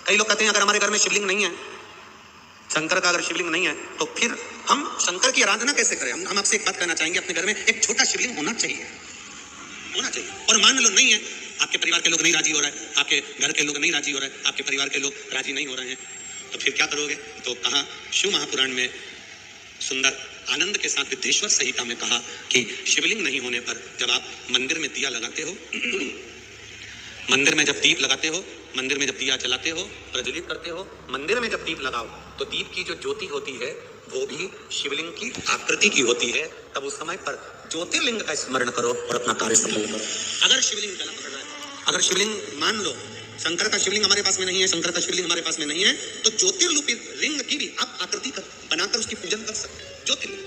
कई लोग कहते हैं अगर हमारे घर में शिवलिंग नहीं है, शंकर का अगर शिवलिंग नहीं है, तो फिर हम शंकर की आराधना कैसे करें? हम आपसे एक बात कहना चाहेंगे, अपने घर में एक छोटा शिवलिंग होना चाहिए, होना चाहिए। और मान लो नहीं है, आपके परिवार के लोग नहीं राजी हो रहे हैं, आपके घर के लोग नहीं राजी हो रहे हैं, आपके परिवार के लोग राजी नहीं हो रहे हैं, तो फिर क्या करोगे? तो कहा शिव महापुराण में सुंदर आनंद के साथ विद्येश्वर संहिता में कहा कि शिवलिंग नहीं होने पर जब आप मंदिर में दिया लगाते हो, मंदिर में जब दीप लगाते हो, मंदिर में जब दिया जलाते हो, प्रज्वलित करते हो, मंदिर में जब दीप लगाओ तो दीप की जो ज्योति होती है वो भी शिवलिंग की आकृति की होती है। तब उस समय पर ज्योतिर्लिंग का स्मरण करो और अपना कार्य सफल करो। अगर शिवलिंग जला पकड़ रहा है, अगर शिवलिंग मान लो शंकर का शिवलिंग हमारे पास में नहीं है, शंकर का शिवलिंग हमारे पास में नहीं है, तो ज्योतिर्लिंग लिंग की भी आप आकृति बनाकर उसकी पूजन कर सकते हैं। ज्योतिर्लिंग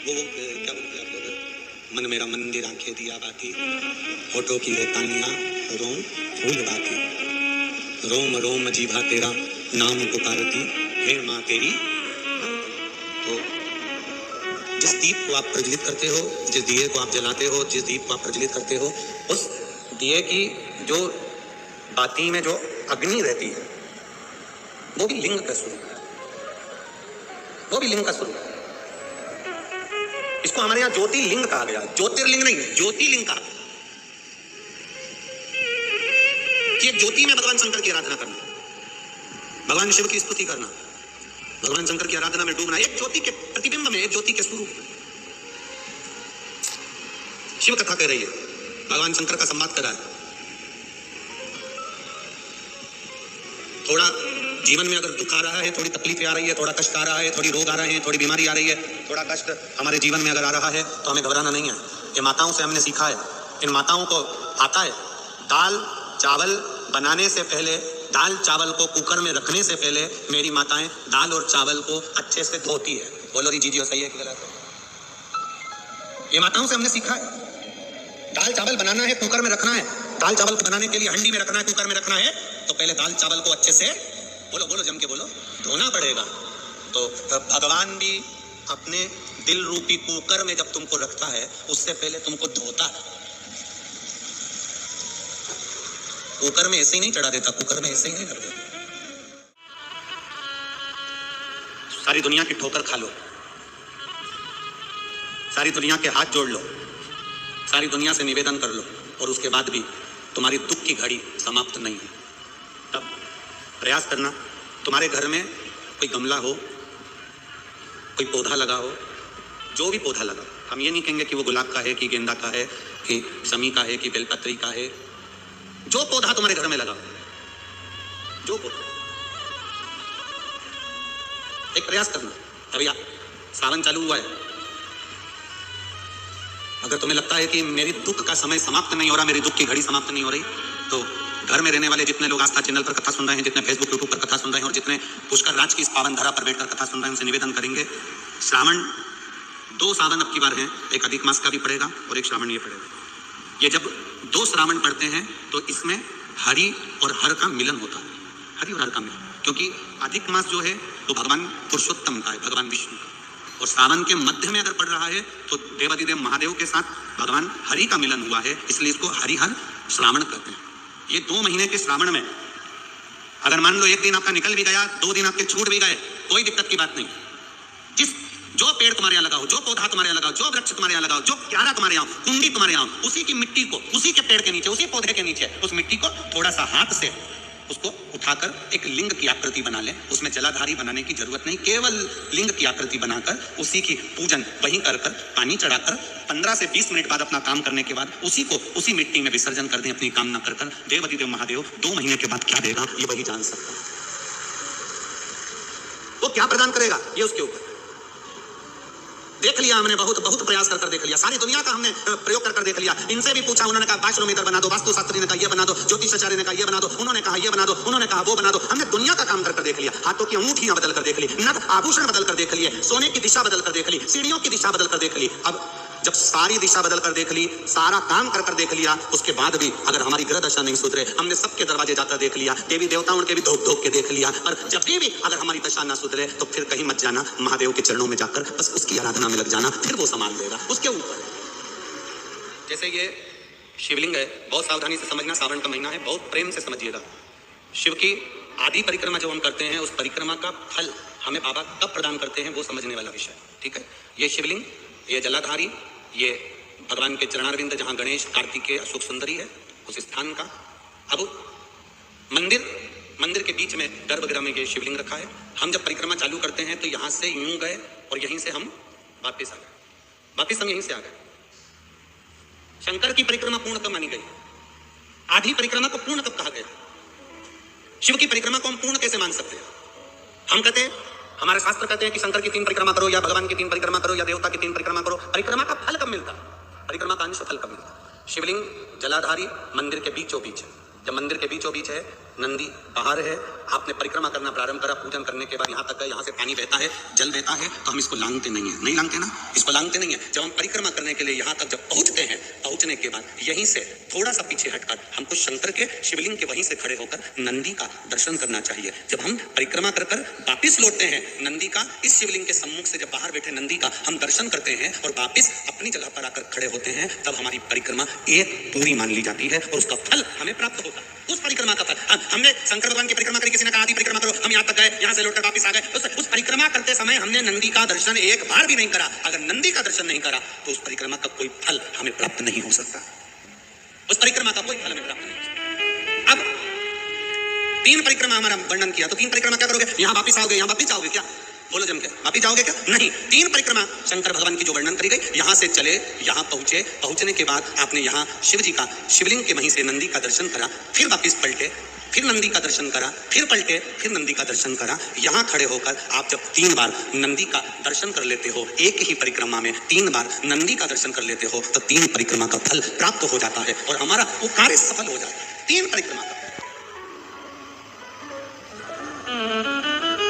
वो क्या बोलते हैं आप लोग? मन मेरा मंदिर आंखें दिया बाती, होठों की है तानियां, रोम फूल बाती, रोम रोम जीभा तेरा नाम पुकारती, हे माँ तेरी। तो जिस दीप को आप प्रज्वलित करते हो, जिस दिए को आप जलाते हो, जिस दीप को आप प्रज्वलित करते हो, उस दिए की जो बाती में जो अग्नि रहती है वो भी लिंग का स्वरूप है, वो भी लिंग का स्वरूप है। इसको हमारे यहाँ ज्योतिर्लिंग कहा गया, ज्योतिर्लिंग नहीं, ज्योतिर्लिंग कहा। कि एक ज्योति में भगवान शंकर की आराधना करना, भगवान शिव की स्तुति करना, भगवान शंकर की आराधना में डूबना, एक ज्योति के प्रतिबिंब में, एक ज्योति के स्वरूप में। शिव कथा कह रही है, भगवान शंकर का संवाद कर रहा है। थोड़ा जीवन में अगर दुख आ रहा है, थोड़ी तकलीफें आ रही है, थोड़ा कष्ट आ रहा है, थोड़ी रोग आ रहे हैं, थोड़ी बीमारी आ रही है, थोड़ा कष्ट हमारे जीवन में अगर आ रहा है तो हमें घबराना नहीं है। ये माताओं से हमने सीखा है, इन माताओं को आता है दाल चावल बनाने से पहले, दाल चावल को कुकर में रखने से पहले मेरी माताएं दाल और चावल को अच्छे से धोती है। बोलो री जीजियो, सही है कि गलत है? ये माताओं से हमने सीखा है। दाल चावल बनाना है, कुकर में रखना है, दाल चावल को बनाने के लिए हंडी में रखना है, कुकर में रखना है, तो पहले दाल चावल को अच्छे से, बोलो बोलो जम के बोलो, धोना पड़ेगा। तो भगवान भी अपने दिल रूपी कुकर में जब तुमको रखता है, उससे पहले तुमको धोता है। कुकर में ऐसे ही नहीं चढ़ा देता, कुकर में ऐसे ही नहीं कर देता। सारी दुनिया की ठोकर खा लो, सारी दुनिया के हाथ जोड़ लो, सारी दुनिया से निवेदन कर लो, और उसके बाद भी तुम्हारी दुख की घड़ी समाप्त नहीं है। तब प्रयास करना, तुम्हारे घर में कोई गमला हो, कोई पौधा लगा हो, जो भी पौधा लगा, हम ये नहीं कहेंगे कि वो गुलाब का है, कि गेंदा का है, कि शमी का है, कि बेलपत्री का है, जो पौधा तुम्हारे घर में लगा, जो पौधा, एक प्रयास करना। अभी सावन चालू हुआ है, अगर तुम्हें लगता है कि मेरी दुख का समय समाप्त नहीं हो रहा, मेरी दुख की घड़ी समाप्त नहीं हो रही, तो घर में रहने वाले जितने लोग आस्था चैनल पर कथा सुन रहे हैं, जितने फेसबुक यूट्यूब पर कथा सुन रहे हैं, और जितने पुष्कर राज की इस पावन धरा पर बैठकर कथा सुन रहे हैं, उनसे निवेदन करेंगे, श्रावण 2 सावन अब की बार है, एक अधिक मास का भी पड़ेगा और एक श्रावण ये पड़ेगा। ये जब 2 श्रावण पड़ते हैं तो इसमें हरि और हर का मिलन होता है, हरि और हर का मिलन, क्योंकि अधिक मास जो है वो भगवान पुरुषोत्तम का है, भगवान विष्णु का, और सावन के मध्य में अगर पड़ रहा है तो देवादिदेव महादेव के साथ भगवान हरि का मिलन हुआ है, इसलिए इसको हरिहर श्रावण कहते हैं। ये 2 महीने के श्रावण में अगर मान लो एक दिन आपका निकल भी गया, 2 दिन आपके छूट भी गए, कोई दिक्कत की बात नहीं। जो पेड़ तुम्हारे यहाँ लगाओ, जो पौधा तुम्हारे यहाँ लगाओ, जो वृक्ष तुम्हारे यहाँ लगाओ, जो क्यारा तुम्हारे यहाँ, कुंडी तुम्हारे यहाँ, उसी की मिट्टी को, उसी के पेड़ के नीचे, उसी पौधे के नीचे, उस मिट्टी को थोड़ा सा हाथ से उसको उठाकर एक लिंग की आकृति बना ले। उसमें जलाधारी बनाने की जरूरत नहीं, केवल लिंग की आकृति बनाकर उसी की पूजन वहीं कर पानी चढ़ाकर 15 से 20 मिनट बाद अपना काम करने के बाद उसी को उसी मिट्टी में विसर्जन कर दें, अपनी कामना कर देवादिदेव महादेव 2 महीने के बाद क्या देगा ये वही जान सकता है। वो क्या प्रदान करेगा ये उसके ऊपर। देख लिया हमने, बहुत बहुत प्रयास कर देख लिया, सारी दुनिया का हमने प्रयोग कर देख लिया। इनसे भी पूछा, उन्होंने कहा 5 किलोमीटर बना दो, वास्तु शास्त्री ने कहा ये बना दो, ज्योतिषाचार्य ने कहा ये बना दो, उन्होंने कहा ये बना दो, उन्होंने कहा वो बना दो। हमने दुनिया का काम कर देख लिया, हाथों की अंगूठियां बदल कर देख ली, नथ आभूषण बदल कर देख लिए, सोने की दिशा बदल कर देख ली, सीढ़ियों की दिशा बदल कर देख ली। अब जब सारी दिशा बदल कर देख ली, सारा काम कर कर देख लिया, उसके बाद भी अगर हमारी ग्रह दशा नहीं सुधरे, हमने सबके दरवाजे जाकर देख लिया, देवी देवताओं के भी धोख धोख के देख लिया, और जब भी अगर हमारी दशा ना सुधरे तो फिर कहीं मत जाना, महादेव के चरणों में जाकर बस उसकी आराधना में लग जाना, फिर वो संभाल देगा। उसके ऊपर जैसे ये शिवलिंग है, बहुत सावधानी से समझना, सावन का महीना है, बहुत प्रेम से समझिएगा। शिव की आदि परिक्रमा जो हम करते हैं, उस परिक्रमा का फल हमें बाबा कब प्रदान करते हैं वो समझने वाला विषय, ठीक है। ये शिवलिंग, ये जलाधारी, ये भगवान के चरणारविंद जहाँ गणेश, कार्तिकेय, अशोक सुंदरी है, उस स्थान का। अब मंदिर के बीच में गर्भगृह में ये शिवलिंग रखा है। हम जब परिक्रमा चालू करते हैं तो यहाँ से यूं गए और यहीं से हम वापिस आ गए, वापिस हम यहीं से आ गए। शंकर की परिक्रमा पूर्ण कब मानी गई? आधी परिक्रमा को पूर्ण कब कहा गया? शिव की परिक्रमा को हम पूर्ण कैसे मान सकते हैं? हम कहते हैं, हमारे शास्त्र कहते हैं कि शंकर की 3 परिक्रमा करो, या भगवान की 3 परिक्रमा करो, या देवता की 3 परिक्रमा करो। परिक्रमा का फल कब मिलता? परिक्रमा का अंश फल कब मिलता? शिवलिंग जलाधारी मंदिर के बीचों बीच है। जब मंदिर के बीचों बीच है, नंदी बाहर है, आपने परिक्रमा करना प्रारंभ करा, पूजन करने के बाद यहाँ तक गए, यहाँ से पानी बहता है, जल बहता है, तो हम इसको लांघते नहीं है, नहीं लांघते ना, इसको लांघते नहीं है। जब हम परिक्रमा करने के लिए यहाँ तक जब पहुंचते हैं, पहुंचने के बाद यहीं से थोड़ा सा पीछे हटकर हमको शंकर के शिवलिंग के वहीं से खड़े होकर नंदी का दर्शन करना चाहिए। जब हम परिक्रमा कर कर वापिस लौटते हैं, नंदी का इस शिवलिंग के सम्मुख से जब बाहर बैठे नंदी का हम दर्शन करते हैं और वापिस अपनी जगह पर आकर खड़े होते हैं, तब हमारी परिक्रमा एक पूरी मान ली जाती है और उसका फल हमें प्राप्त होता है। उस परिक्रमा का फल हमने शंकर भगवान की परिक्रमा करी, किसी ने कहा आदि परिक्रमा करो, हम यहाँ तक गए, यहाँ से लौटकर वापिस आ गए। उस परिक्रमा करते समय हमने नंदी का दर्शन एक बार भी नहीं करा। अगर नंदी का दर्शन नहीं करा तो उस परिक्रमा का कोई फल हमें प्राप्त नहीं हो सकता। उस परिक्रमा का कोई फल हमें प्राप्त नहीं हो सकता। अब 3 परिक्रमा हमारा वर्णन किया, तो 3 परिक्रमा क्या करोगे? यहाँ वापिस आओगे, यहाँ वापिस जाओगे क्या? बोलो जम के, वापिस जाओगे क्या? नहीं। 3 परिक्रमा शंकर भगवान की जो वर्णन करी गई, यहाँ से चले, यहाँ पहुंचे, पहुंचने के बाद आपने यहाँ शिव जी का शिवलिंग के वहीं से नंदी का दर्शन करा, फिर वापिस पलटे, फिर नंदी का दर्शन करा, फिर पलटे, फिर नंदी का दर्शन करा। यहाँ खड़े होकर आप जब 3 बार नंदी का दर्शन कर लेते हो, एक ही परिक्रमा में 3 बार नंदी का दर्शन कर लेते हो, तो 3 परिक्रमा का फल प्राप्त हो जाता है और हमारा वो कार्य सफल हो जाता है। 3 परिक्रमा का